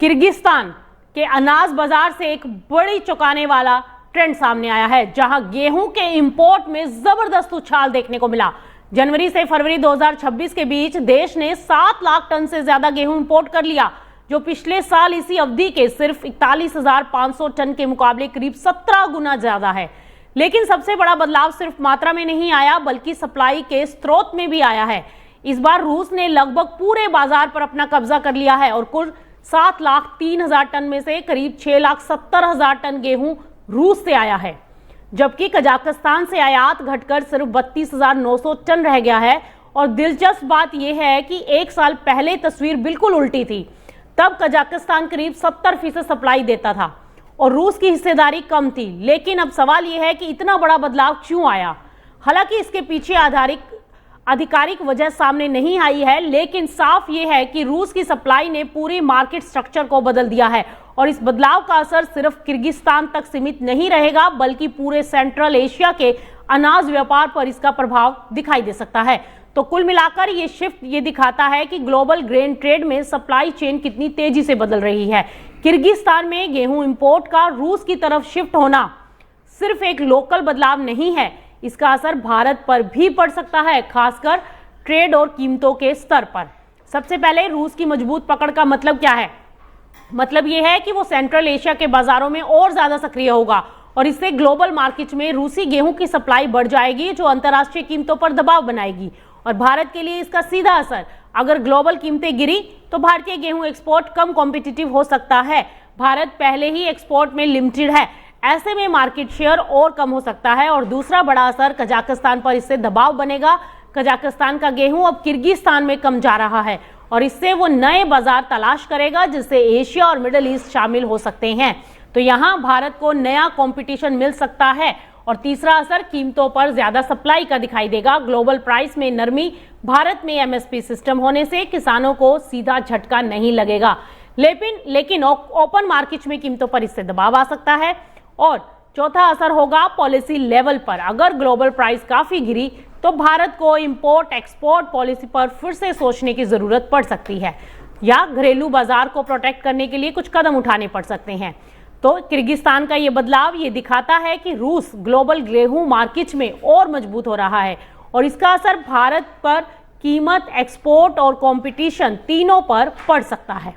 Kyrgyzstan के अनाज बाजार से एक बड़ी चौंकाने वाला ट्रेंड सामने आया है, जहां गेहूं के इंपोर्ट में जबरदस्त उछाल देखने को मिला। जनवरी से फरवरी 2026 के बीच देश ने 7 लाख टन से ज्यादा गेहूं इंपोर्ट कर लिया, जो पिछले साल इसी अवधि के सिर्फ 41,500 टन के मुकाबले करीब 17 गुना ज्यादा है। लेकिन सबसे बड़ा बदलाव सिर्फ मात्रा में नहीं आया, बल्कि सप्लाई के स्रोत में भी आया है। इस बार रूस ने लगभग पूरे बाजार पर अपना कब्जा कर लिया है और कुल 7,03,000 टन में से करीब 6,70,000 टन गेहूं रूस से आया है, जबकि कजाकिस्तान से आयात घटकर सिर्फ 32,900 टन रह गया है। और दिलचस्प बात यह है कि एक साल पहले तस्वीर बिल्कुल उल्टी थी। तब कजाकिस्तान करीब 70% सप्लाई देता था और रूस की हिस्सेदारी कम थी। लेकिन अब सवाल यह है कि इतना बड़ा बदलाव क्यों आया। हालांकि इसके पीछे आधिकारिक वजह सामने नहीं आई है, लेकिन साफ यह है कि रूस की सप्लाई ने पूरी मार्केट स्ट्रक्चर को बदल दिया है और इस बदलाव का असर सिर्फ किर्गिस्तान तक सीमित नहीं रहेगा, बल्कि पूरे सेंट्रल एशिया के अनाज व्यापार पर इसका प्रभाव दिखाई दे सकता है। तो कुल मिलाकर ये शिफ्ट ये दिखाता है कि ग्लोबल ग्रेन ट्रेड में सप्लाई चेन कितनी तेजी से बदल रही है। किर्गिस्तान में गेहूं इंपोर्ट का रूस की तरफ शिफ्ट होना सिर्फ एक लोकल बदलाव नहीं है, इसका असर भारत पर भी पड़ सकता है, खासकर ट्रेड और कीमतों के स्तर पर। सबसे पहले रूस की मजबूत पकड़ का मतलब क्या है? मतलब यह है कि वो सेंट्रल एशिया के बाजारों में और ज्यादा सक्रिय होगा और इससे ग्लोबल मार्केट में रूसी गेहूं की सप्लाई बढ़ जाएगी, जो अंतर्राष्ट्रीय कीमतों पर दबाव बनाएगी। और भारत के लिए इसका सीधा असर, अगर ग्लोबल कीमतें गिरी तो भारतीय गेहूं एक्सपोर्ट कम कॉम्पिटिटिव हो सकता है। भारत पहले ही एक्सपोर्ट में लिमिटेड है, ऐसे में मार्केट शेयर और कम हो सकता है। और दूसरा बड़ा असर कजाकिस्तान पर, इससे दबाव बनेगा। कजाकिस्तान का गेहूं अब किर्गिस्तान में कम जा रहा है और इससे वो नए बाजार तलाश करेगा, जिससे एशिया और मिडिल ईस्ट शामिल हो सकते हैं। तो यहाँ भारत को नया कंपटीशन मिल सकता है। और तीसरा असर कीमतों पर ज्यादा सप्लाई का दिखाई देगा। ग्लोबल प्राइस में नरमी, भारत में एमएसपी सिस्टम होने से किसानों को सीधा झटका नहीं लगेगा, लेकिन ओपन मार्केट में कीमतों पर इससे दबाव आ सकता है। और चौथा असर होगा पॉलिसी लेवल पर। अगर ग्लोबल प्राइस काफी गिरी तो भारत को इंपोर्ट एक्सपोर्ट पॉलिसी पर फिर से सोचने की जरूरत पड़ सकती है, या घरेलू बाजार को प्रोटेक्ट करने के लिए कुछ कदम उठाने पड़ सकते हैं। तो किर्गिस्तान का ये बदलाव ये दिखाता है कि रूस ग्लोबल गेहूं मार्केट में और मजबूत हो रहा है और इसका असर भारत पर कीमत, एक्सपोर्ट और कंपटीशन तीनों पर पड़ सकता है।